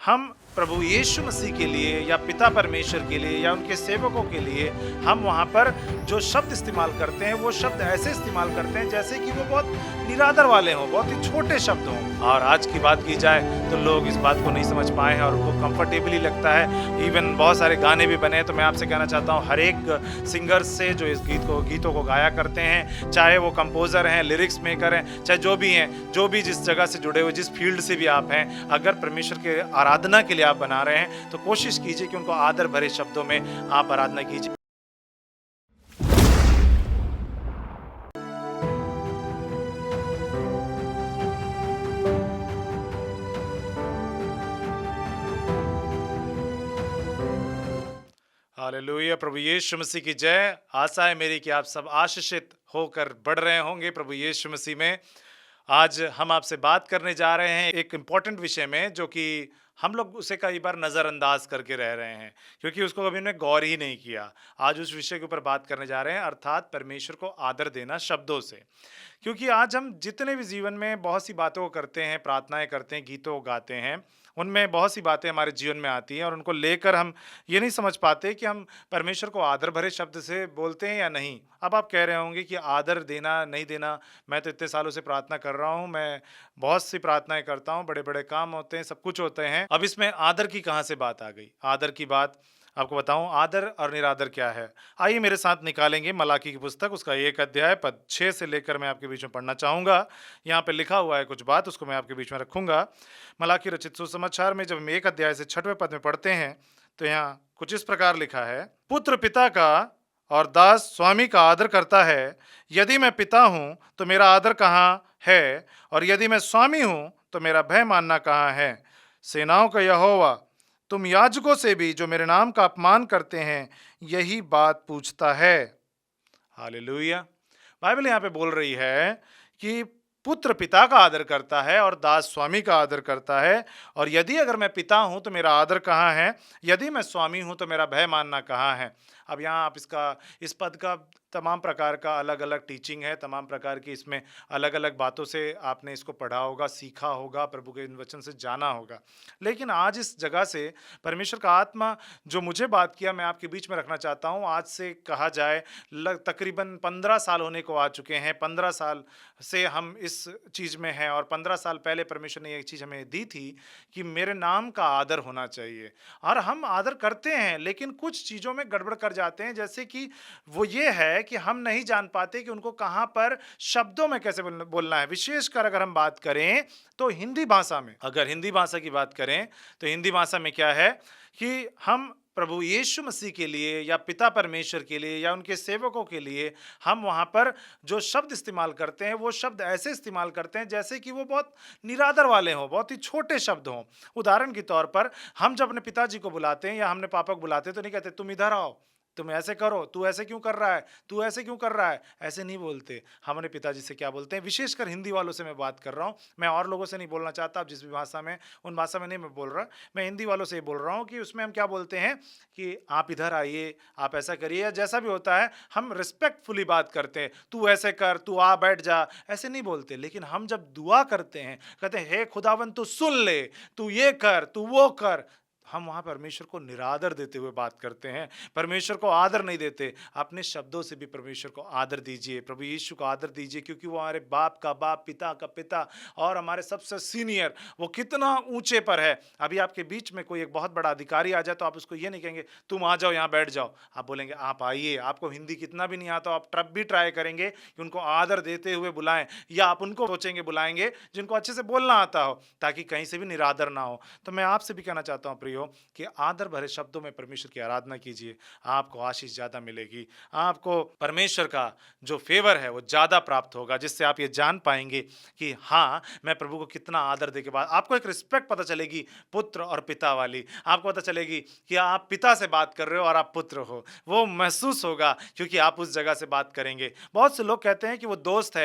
हम प्रभु यीशु मसीह के लिए या पिता परमेश्वर के लिए या उनके सेवकों के लिए हम वहाँ पर जो शब्द इस्तेमाल करते हैं वो शब्द ऐसे इस्तेमाल करते हैं जैसे कि वो बहुत निरादर वाले हों, बहुत ही छोटे शब्द हों। और आज की बात की जाए तो लोग इस बात को नहीं समझ पाए हैं और उनको कंफर्टेबली लगता है। इवन बहुत सारे गाने भी बने हैं। तो मैं आपसे कहना चाहता हूँ हर एक सिंगर से जो इस गीतों को गाया करते हैं, चाहे वो कंपोजर हैं, लिरिक्स मेकर हैं, चाहे जो भी हैं, जो भी जिस जगह से जुड़े हुए, जिस फील्ड से भी आप हैं, अगर परमेश्वर के आराधना के लिए आप बना रहे हैं तो कोशिश कीजिए कि उनको आदर भरे शब्दों में आप आराधना कीजिए। हालेलुया, प्रभु यीशु मसीह की जय। आशा है मेरी कि आप सब आशीषित होकर बढ़ रहे होंगे प्रभु यीशु मसीह में। आज हम आपसे बात करने जा रहे हैं एक इम्पॉर्टेंट विषय में, जो कि हम लोग उसे कई बार नज़रअंदाज करके रह रहे हैं क्योंकि उसको कभी हमने गौर ही नहीं किया। आज उस विषय के ऊपर बात करने जा रहे हैं, अर्थात परमेश्वर को आदर देना शब्दों से। क्योंकि आज हम जितने भी जीवन में बहुत सी बातों को करते हैं, प्रार्थनाएं करते हैं, गीतों को गाते हैं, उनमें बहुत सी बातें हमारे जीवन में आती हैं और उनको लेकर हम ये नहीं समझ पाते कि हम परमेश्वर को आदर भरे शब्द से बोलते हैं या नहीं। अब आप कह रहे होंगे कि आदर देना नहीं देना, मैं तो इतने सालों से प्रार्थना कर रहा हूँ, मैं बहुत सी प्रार्थनाएं करता हूँ, बड़े बड़े काम होते हैं, सब कुछ होते हैं, अब इसमें आदर की कहाँ से बात आ गई। आदर की बात आपको बताऊं, आदर और निरादर क्या है। आइए मेरे साथ निकालेंगे मलाकी की पुस्तक, उसका 1 अध्याय पद 6 से लेकर मैं आपके बीच में पढ़ना चाहूंगा। यहाँ पे लिखा हुआ है कुछ बात, उसको मैं आपके बीच में रखूंगा। मलाकी रचित सुसमाचार में जब हम 1 अध्याय से 6वें पद में पढ़ते हैं तो यहाँ कुछ इस प्रकार लिखा है, पुत्र पिता का और दास स्वामी का आदर करता है। यदि मैं पिता हूं तो मेरा आदर कहाँ है, और यदि मैं स्वामी हूं तो मेरा भय मानना कहाँ है। सेनाओं का यहोवा तुम याजकों से भी जो मेरे नाम का अपमान करते हैं यही बात पूछता है। हालेलुया। बाइबल यहाँ पे बोल रही है कि पुत्र पिता का आदर करता है और दास स्वामी का आदर करता है, और यदि अगर मैं पिता हूं तो मेरा आदर कहाँ है, यदि मैं स्वामी हूं तो मेरा भय मानना कहाँ है। अब यहाँ आप इस पद का तमाम प्रकार का अलग अलग टीचिंग है, तमाम प्रकार की इसमें अलग अलग बातों से आपने इसको पढ़ा होगा, सीखा होगा, प्रभु के इन वचन से जाना होगा। लेकिन आज इस जगह से परमेश्वर का आत्मा जो मुझे बात किया मैं आपके बीच में रखना चाहता हूँ। आज से कहा जाए तकरीबन 15 साल होने को आ चुके हैं। 15 साल से हम इस चीज़ में हैं और 15 साल पहले परमेश्वर ने एक चीज़ हमें दी थी कि मेरे नाम का आदर होना चाहिए। और हम आदर करते हैं लेकिन कुछ चीज़ों में गड़बड़ कर जाते हैं, जैसे कि वो ये है कि हम नहीं जान पाते कि उनको कहाँ पर शब्दों में कैसे बोलना है। विशेषकर अगर हम बात करें तो हिंदी भाषा में, अगर हिंदी भाषा की बात करें तो हिंदी भाषा में क्या है कि हम प्रभु यीशु मसीह के लिए या पिता परमेश्वर के लिए या उनके सेवकों के लिए हम वहाँ पर जो शब्द इस्तेमाल करते हैं वो शब्द ऐसे इस्तेमाल करते हैं जैसे कि वो बहुत निरादर वाले हों, बहुत ही छोटे शब्द हों। उदाहरण के तौर पर हम जब अपने पिताजी को बुलाते हैं या हमने पापा को बुलाते हैं तो नहीं कहते तुम इधर आओ, तुम ऐसे करो, तू ऐसे क्यों कर रहा है, तू ऐसे क्यों कर रहा है, ऐसे नहीं बोलते। हम अपने पिताजी से क्या बोलते हैं, विशेषकर हिंदी वालों से मैं बात कर रहा हूँ, मैं और लोगों से नहीं बोलना चाहता। आप जिस भी भाषा में, उन भाषा में नहीं मैं बोल रहा, मैं हिंदी वालों से ही बोल रहा हूँ कि उसमें हम क्या बोलते हैं कि आप इधर आइए, आप ऐसा करिए, या जैसा भी होता है हम रिस्पेक्टफुली बात करते हैं। तू ऐसे कर, तू आ बैठ जा, ऐसे नहीं बोलते। लेकिन हम जब दुआ करते हैं, कहते हैं हे खुदावन तू सुन ले, तू ये कर, तू वो कर, हम वहाँ परमेश्वर को निरादर देते हुए बात करते हैं, परमेश्वर को आदर नहीं देते। अपने शब्दों से भी परमेश्वर को आदर दीजिए, प्रभु यीशु को आदर दीजिए, क्योंकि वो हमारे बाप का बाप, पिता का पिता और हमारे सबसे सीनियर, वो कितना ऊंचे पर है। अभी आपके बीच में कोई एक बहुत बड़ा अधिकारी आ जाए तो आप उसको ये नहीं कहेंगे तुम आ जाओ यहाँ बैठ जाओ, आप बोलेंगे आप आइए। आपको हिंदी कितना भी नहीं आता, आप तब भी ट्राई करेंगे कि उनको आदर देते हुए बुलाएं, या आप उनको सोचेंगे बुलाएंगे जिनको अच्छे से बोलना आता हो, ताकि कहीं से भी निरादर ना हो। तो मैं आपसे भी कहना चाहता हूँ प्रियो कि आदर भरे शब्दों में परमेश्वर की आराधना कीजिए, आपको आशीष ज्यादा मिलेगी, आपको परमेश्वर का जो फेवर है वो ज्यादा प्राप्त होगा, जिससे आप ये जान पाएंगे कि हाँ मैं प्रभु को कितना आदर दे के बाद आपको एक रिस्पेक्ट पता चलेगी पुत्र और पिता वाली। आपको पता चलेगी कि आप पिता से बात कर रहे हो और आप पुत्र हो, वो महसूस होगा क्योंकि आप उस जगह से बात करेंगे। बहुत से लोग कहते हैं कि वो दोस्त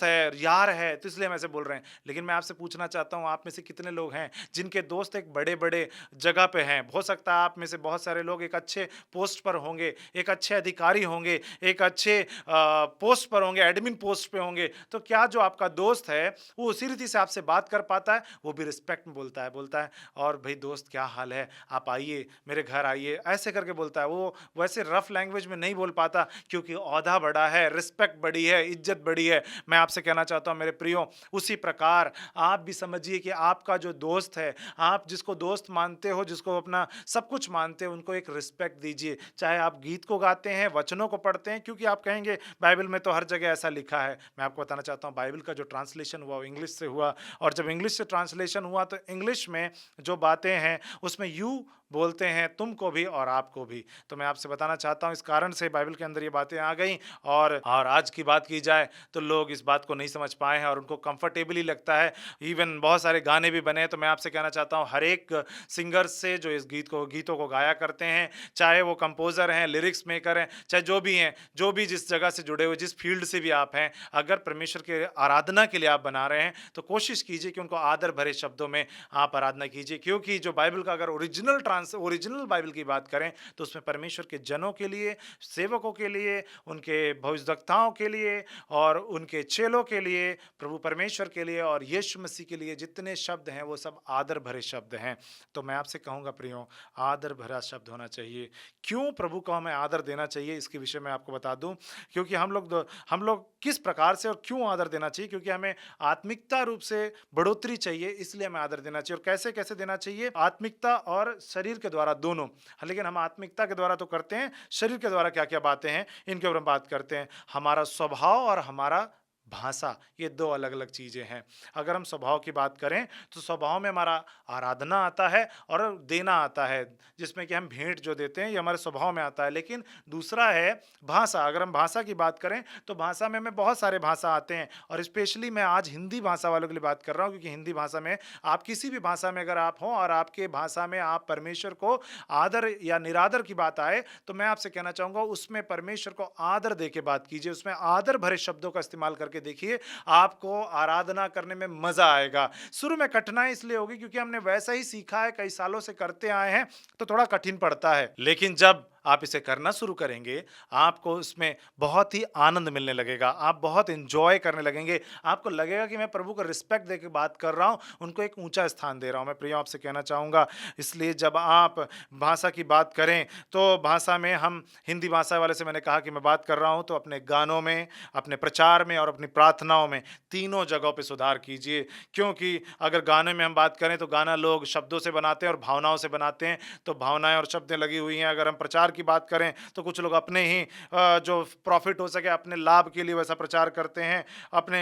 है, यार है, तो इसलिए हम ऐसे बोल रहे हैं। लेकिन मैं आपसे पूछना चाहता हूँ, आप में से कितने लोग हैं जिनके दोस्त एक बड़े बड़े जगह पे हैं, हो सकता है आप में से बहुत सारे लोग एक अच्छे पोस्ट पर होंगे, एक अच्छे अधिकारी होंगे, एक अच्छे पोस्ट पर होंगे, एडमिन पोस्ट पे होंगे, तो क्या जो आपका दोस्त है वो उसी रीति से आपसे बात कर पाता है? वो भी रिस्पेक्ट में बोलता है और भाई दोस्त क्या हाल है, आप आइए मेरे घर आइए, ऐसे करके बोलता है। वो वैसे रफ लैंग्वेज में नहीं बोल पाता, क्योंकि ओहदा बड़ा है, रिस्पेक्ट बड़ी है, इज्जत बड़ी है। मैं आपसे कहना चाहता हूं मेरे प्रियो, उसी प्रकार आप भी समझिए कि आपका जो दोस्त है, आप जिसको दोस्त मानते हो, जिसको अपना सब कुछ मानते हो, उनको एक रिस्पेक्ट दीजिए। चाहे आप गीत को गाते हैं, वचनों को पढ़ते हैं, क्योंकि आप कहेंगे बाइबल में तो हर जगह ऐसा लिखा है। मैं आपको बताना चाहता हूं बाइबल का जो ट्रांसलेशन हुआ वो इंग्लिश से हुआ, और जब इंग्लिश से ट्रांसलेशन हुआ तो इंग्लिश में जो बातें हैं उसमें यू बोलते हैं, तुमको भी और आपको भी। तो मैं आपसे बताना चाहता हूं इस कारण से बाइबल के अंदर ये बातें आ गई, और आज की बात की जाए तो लोग इस बात को नहीं समझ पाए हैं और उनको कंफर्टेबली लगता है। इवन बहुत सारे गाने भी बने हैं। तो मैं आपसे कहना चाहता हूं हर एक सिंगर से जो इस गीतों को गाया करते हैं, चाहे वो कंपोजर हैं, लिरिक्स मेकर हैं, चाहे जो भी हैं, जो भी जिस जगह से जुड़े हुए, जिस फील्ड से भी आप हैं, अगर परमेश्वर के आराधना के लिए आप बना रहे हैं तो कोशिश कीजिए कि उनको आदर भरे शब्दों में आप आराधना कीजिए। क्योंकि जो बाइबल का अगर ओरिजिनल बाइबल की बात करें तो उसमें परमेश्वर के जनों के लिए, सेवकों के लिए, उनके भविष्यद्वक्ताओं के लिए और उनके चेलों के लिए, प्रभु परमेश्वर के लिए और यीशु मसीह के लिए जितने शब्द हैं वो सब आदर भरे शब्द हैं। तो मैं आपसे कहूंगा प्रियो, आदर भरा शब्द होना चाहिए। क्यों प्रभु को हमें आदर देना चाहिए इसके विषय में आपको बता दूं। क्योंकि हम लोग किस प्रकार से और क्यों आदर देना चाहिए, क्योंकि हमें आत्मिकता रूप से बढ़ोतरी चाहिए, इसलिए हमें आदर देना चाहिए। और कैसे कैसे देना चाहिए? आत्मिकता और शरीर के द्वारा दोनों। लेकिन हम आत्मिकता के द्वारा तो करते हैं, शरीर के द्वारा क्या क्या बातें हैं इनके ऊपर हम बात करते हैं। हमारा स्वभाव और हमारा भाषा, ये दो अलग अलग चीजें हैं। अगर हम स्वभाव की बात करें तो स्वभाव में हमारा आराधना आता है और देना आता है, जिसमें कि हम भेंट जो देते हैं ये हमारे स्वभाव में आता है। लेकिन दूसरा है भाषा। अगर हम भाषा की बात करें तो भाषा में हमें बहुत सारे भाषा आते हैं, और स्पेशली मैं आज हिंदी भाषा वालों के लिए बात कर रहा हूँ, क्योंकि हिंदी भाषा में आप किसी भी भाषा में अगर आप हों और आपके भाषा में आप परमेश्वर को आदर या निरादर की बात आए, तो मैं आपसे कहना चाहूंगा उसमें परमेश्वर को आदर दे के बात कीजिए, उसमें आदर भरे शब्दों का इस्तेमाल करके देखिए, आपको आराधना करने में मजा आएगा। शुरू में कठिनाई इसलिए होगी क्योंकि हमने वैसा ही सीखा है, कई सालों से करते आए हैं, तो थोड़ा कठिन पड़ता है। लेकिन जब आप इसे करना शुरू करेंगे, आपको इसमें बहुत ही आनंद मिलने लगेगा, आप बहुत एंजॉय करने लगेंगे, आपको लगेगा कि मैं प्रभु को रिस्पेक्ट देकर बात कर रहा हूं, उनको एक ऊंचा स्थान दे रहा हूं। मैं प्रिय आपसे कहना चाहूंगा, इसलिए जब आप भाषा की बात करें तो भाषा में हम हिंदी भाषा वाले से मैंने कहा कि मैं बात कर रहा हूं, तो अपने गानों में, अपने प्रचार में और अपनी प्रार्थनाओं में तीनों जगहों पे सुधार कीजिए। क्योंकि अगर गाने में हम बात करें तो गाना लोग शब्दों से बनाते हैं और भावनाओं से बनाते हैं, तो भावनाएं और शब्दें लगी हुई हैं। अगर हम प्रचार की बात करें तो कुछ लोग अपने ही जो प्रॉफिट हो सके अपने लाभ के लिए वैसा प्रचार करते हैं, अपने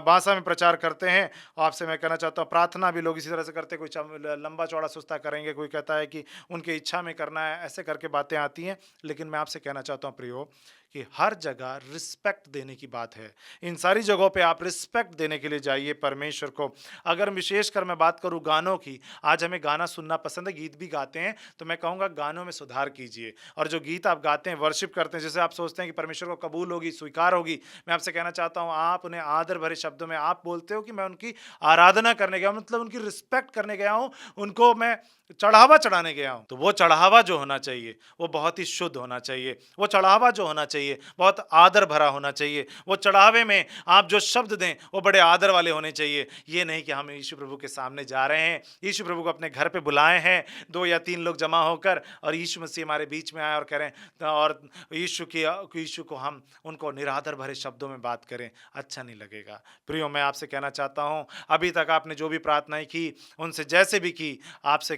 भाषा में प्रचार करते हैं। आपसे मैं कहना चाहता हूँ प्रार्थना भी लोग इसी तरह से करते हैं, कोई लंबा चौड़ा सुस्ता करेंगे, कोई कहता है कि उनकी इच्छा में करना है, ऐसे करके बातें आती हैं। लेकिन मैं आपसे कहना चाहता हूँ प्रियो कि हर जगह रिस्पेक्ट देने की बात है। इन सारी जगहों पे आप रिस्पेक्ट देने के लिए जाइए परमेश्वर को। अगर विशेषकर मैं बात करूं गानों की, आज हमें गाना सुनना पसंद है, गीत भी गाते हैं, तो मैं कहूंगा गानों में सुधार कीजिए। और जो गीत आप गाते हैं, वर्शिप करते हैं, जैसे आप सोचते हैं कि परमेश्वर को कबूल होगी, स्वीकार होगी, मैं आपसे कहना चाहता हूं आप उन्हें आदर भरे शब्दों में आप बोलते हो कि मैं उनकी आराधना करने गया हूं, मतलब उनकी रिस्पेक्ट करने गया हूं, उनको मैं चढ़ावा चढ़ाने गया हूं। तो वो चढ़ावा जो होना चाहिए वो बहुत ही शुद्ध होना चाहिए, वो चढ़ावा जो होना चाहिए बहुत आदर भरा होना चाहिए, वो चढ़ावे में आप जो शब्द दें वो बड़े आदर वाले होने चाहिए। ये नहीं कि हम यीशु प्रभु के सामने जा रहे हैं, यीशु प्रभु को अपने घर पे बुलाए हैं, 2 या 3 लोग जमा होकर, और यीशु मसीह हमारे बीच में आए और करें और यीशु को हम उनको निरादर भरे शब्दों में बात करें, अच्छा नहीं लगेगा। प्रियो, मैं आपसे कहना चाहता हूं, अभी तक आपने जो भी प्रार्थनाएं की उनसे जैसे भी की, आपसे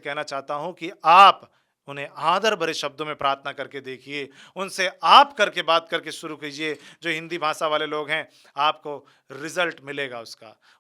कहना चाहता हूं कि आप उन्हें आदर भरे शब्दों में प्रार्थना करके देखिए, उनसे आप करके बात करके शुरू कीजिए। जो हिंदी भाषा वाले लोग हैं, आपको रिजल्ट मिलेगा,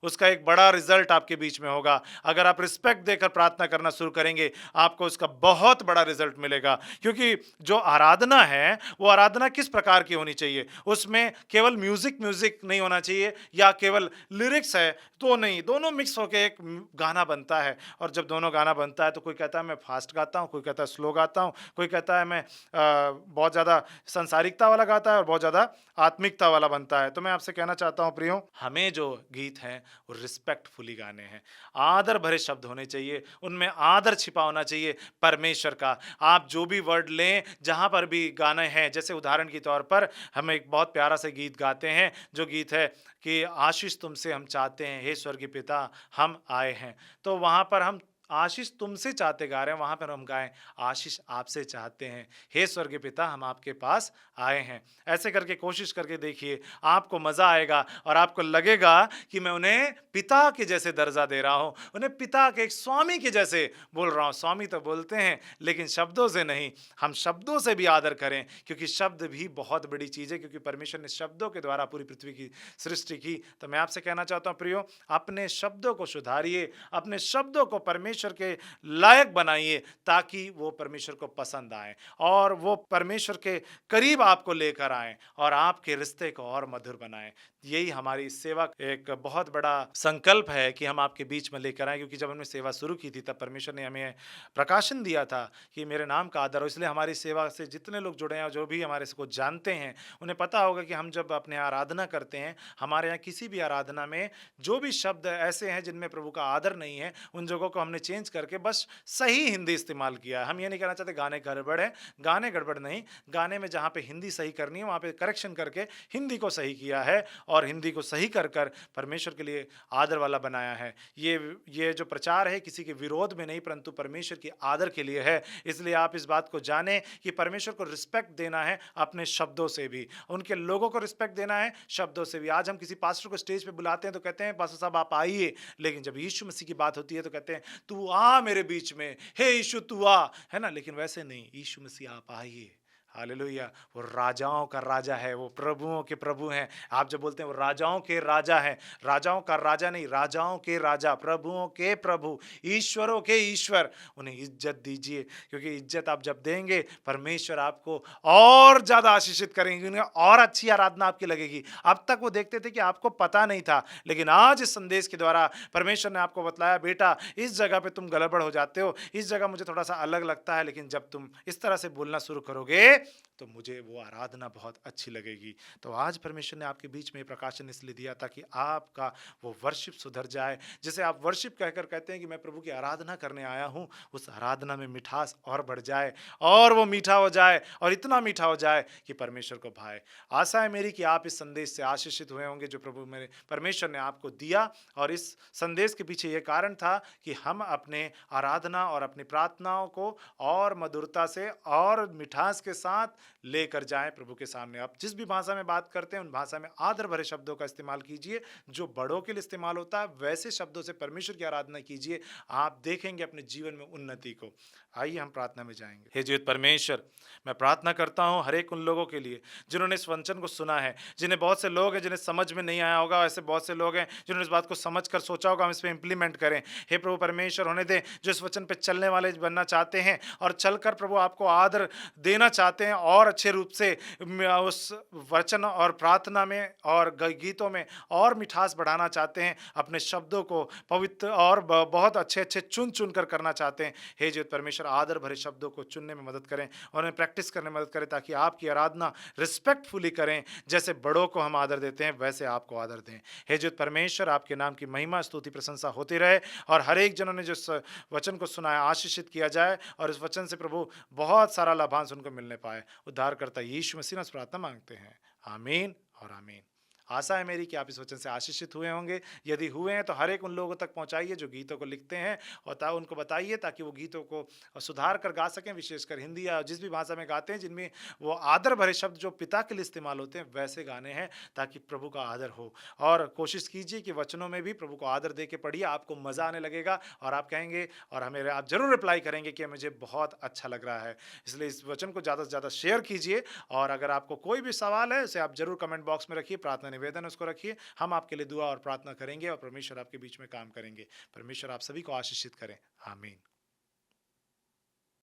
उसका एक बड़ा रिजल्ट आपके बीच में होगा। अगर आप रिस्पेक्ट देकर प्रार्थना करना शुरू करेंगे, आपको उसका बहुत बड़ा रिजल्ट मिलेगा। क्योंकि जो आराधना है वो आराधना किस प्रकार की होनी चाहिए, उसमें केवल म्यूजिक नहीं होना चाहिए या केवल लिरिक्स है तो नहीं, दोनों मिक्स होकर एक गाना बनता है। और जब दोनों गाना बनता है तो कोई कहता है मैं फास्ट गाता हूँ, कोई कहता है स्लो गाता हूँ, कोई कहता है मैं बहुत ज़्यादा सांसारिकता वाला गाता है और बहुत ज़्यादा आत्मिकता वाला बनता है। तो मैं आपसे कहना चाहता हूँ प्रियो, हमें जो गीत हैं वो रिस्पेक्टफुली गाने हैं, आदर भरे शब्द होने चाहिए, उनमें आदर छिपा होना चाहिए परमेश्वर का। आप जो भी वर्ड लें, जहाँ पर भी गाने हैं, जैसे उदाहरण के तौर पर हम एक बहुत प्यारा सा गीत गाते हैं, जो गीत है कि आशीष तुमसे हम चाहते हैं हे स्वर्गीय पिता, हम आए हैं। तो वहाँ पर हम आशीष तुमसे चाहते गा रहे हैं, वहाँ पर हम गाएं आशीष आपसे चाहते हैं हे स्वर्गीय पिता, हम आपके पास आए हैं। ऐसे करके कोशिश करके देखिए, आपको मज़ा आएगा और आपको लगेगा कि मैं उन्हें पिता के जैसे दर्जा दे रहा हूँ, उन्हें पिता के एक स्वामी के जैसे बोल रहा हूँ। स्वामी तो बोलते हैं लेकिन शब्दों से नहीं, हम शब्दों से भी आदर करें, क्योंकि शब्द भी बहुत बड़ी चीज़ है, क्योंकि परमेश्वर ने शब्दों के द्वारा पूरी पृथ्वी की सृष्टि की। तो मैं आपसे कहना चाहता हूँ प्रियो, अपने शब्दों को सुधारिए, अपने शब्दों को परमेश्वर के लायक बनाइए, ताकि वो परमेश्वर को पसंद आए और वो परमेश्वर के करीब आपको लेकर आए और आपके रिश्ते को और मधुर बनाएं। यही हमारी सेवा एक बहुत बड़ा संकल्प है कि हम आपके बीच में लेकर आए, क्योंकि जब हमने सेवा शुरू की थी तब परमेश्वर ने हमें प्रकाशन दिया था कि मेरे नाम का आदर हो। इसलिए हमारी सेवा से जितने लोग जुड़े हैं और जो भी हमारे को जानते हैं, उन्हें पता होगा कि हम जब अपने आराधना करते हैं, हमारे यहाँ किसी भी आराधना में जो भी शब्द ऐसे हैं जिनमें प्रभु का आदर नहीं है, उन जगहों को हमने चेंज करके बस सही हिंदी इस्तेमाल किया है। हम ये नहीं कहना चाहते गाने गड़बड़ है, गाने गड़बड़ नहीं, गाने में जहाँ पे हिंदी सही करनी है वहाँ पे करेक्शन करके हिंदी को सही किया है और हिंदी को सही कर कर परमेश्वर के लिए आदर वाला बनाया है। ये जो प्रचार है किसी के विरोध में नहीं, परंतु परमेश्वर की आदर के लिए है। इसलिए आप इस बात को जानें कि परमेश्वर को रिस्पेक्ट देना है अपने शब्दों से भी, उनके लोगों को रिस्पेक्ट देना है शब्दों से भी। आज हम किसी पास्टर को स्टेज पे बुलाते हैं तो कहते हैं पास्टर साहब आप आइए, लेकिन जब यीशु मसीह की बात होती है तो कहते हैं तू आ मेरे बीच में, हे यीशु तू आ, है ना। लेकिन वैसे नहीं, यीशु मसीह आप आइए। हालेलुया। वो राजाओं का राजा है, वो प्रभुओं के प्रभु हैं। आप जब बोलते हैं वो राजाओं के राजा हैं, राजाओं का राजा नहीं, राजाओं के राजा, प्रभुओं के प्रभु, ईश्वरों के ईश्वर, उन्हें इज्जत दीजिए, क्योंकि इज्जत आप जब देंगे परमेश्वर आपको और ज्यादा आशीषित करेंगे, उन्हें और अच्छी आराधना आपकी लगेगी। अब तक वो देखते थे कि आपको पता नहीं था, लेकिन आज इस संदेश के द्वारा परमेश्वर ने आपको बतलाया बेटा इस जगह पे तुम गड़बड़ हो जाते हो, इस जगह मुझे थोड़ा सा अलग लगता है, लेकिन जब तुम इस तरह से बोलना शुरू करोगे तो मुझे वो आराधना बहुत अच्छी लगेगी। तो आज परमेश्वर ने आपके बीच में प्रकाशन इसलिए दिया ताकि आपका वो वर्शिप सुधर जाए। जैसे आप वर्शिप कहकर कहते हैं कि मैं प्रभु की आराधना करने आया हूँ, उस आराधना में मिठास और बढ़ जाए और वो मीठा हो जाए और इतना मीठा हो जाए कि परमेश्वर को भाए। आशा है मेरी कि आप इस संदेश से आशीषित हुए होंगे जो प्रभु मेरे परमेश्वर ने आपको दिया। और इस संदेश के पीछे ये कारण था कि हम अपने आराधना और अपनी प्रार्थनाओं को और मधुरता से और मिठास के साथ लेकर जाएं प्रभु के सामने। आप जिस भी भाषा में बात करते हैं उन भाषा में आदर भरे शब्दों का इस्तेमाल कीजिए, जो बड़ों के लिए इस्तेमाल होता है वैसे शब्दों से परमेश्वर की आराधना कीजिए। आप देखेंगे अपने जीवन में उन्नति को। आइए हम प्रार्थना में जाएंगे। हे जीवित परमेश्वर, मैं प्रार्थना करता हूँ हर एक उन लोगों के लिए जिन्होंने इस वचन को सुना है, जिन्हें बहुत से लोग हैं जिन्हें समझ में नहीं आया होगा, ऐसे बहुत से लोग हैं जिन्होंने इस बात को समझ कर सोचा होगा हम इस पर इंप्लीमेंट करें। हे प्रभु परमेश्वर, होने दें जो इस वचन पे चलने वाले बनना चाहते हैं और चलकर प्रभु आपको आदर देना चाहते हैं और अच्छे रूप से उस वचन और प्रार्थना में और गीतों में और मिठास बढ़ाना चाहते हैं, अपने शब्दों को पवित्र और बहुत अच्छे अच्छे चुन चुन कर करना चाहते हैं। हे जीवित परमेश्वर, आदर भरे शब्दों को चुनने में मदद करें और उन्हें प्रैक्टिस करने में मदद करें, ताकि आपकी आराधना रिस्पेक्टफुली करें। जैसे बड़ों को हम आदर देते हैं वैसे आपको आदर दें। हे जीवित परमेश्वर, आपके नाम की महिमा स्तुति प्रशंसा होती रहे और हर एक जनों ने जो इस वचन को सुना है आशीषित किया जाए और इस वचन से प्रभु बहुत सारा लाभांश उनको मिलने पाए। उद्धारकर्ता यीशु मसीह से प्रार्थना मांगते हैं, आमीन और आमीन। आशा है मेरी कि आप इस वचन से आशीषित हुए होंगे। यदि हुए हैं तो हर एक उन लोगों तक पहुंचाइए जो गीतों को लिखते हैं और उनको बताइए ताकि वो गीतों को सुधार कर गा सकें, विशेषकर हिंदी या जिस भी भाषा में गाते हैं जिनमें वो आदर भरे शब्द जो पिता के लिए इस्तेमाल होते हैं वैसे गाने हैं, ताकि प्रभु का आदर हो। और कोशिश कीजिए कि वचनों में भी प्रभु को आदर दे के पढ़िए, आपको मज़ा आने लगेगा और आप कहेंगे और हमें आप जरूर रिप्लाई करेंगे कि मुझे बहुत अच्छा लग रहा है। इसलिए इस वचन को ज़्यादा से ज़्यादा शेयर कीजिए और अगर आपको कोई भी सवाल है उसे आप जरूर कमेंट बॉक्स में रखिए, प्रार्थना निवेदन उसको रखिए। हम आपके लिए दुआ और प्रार्थना करेंगे और परमेश्वर आपके बीच में काम करेंगे। परमेश्वर आप सभी को आशीषित करें, आमीन।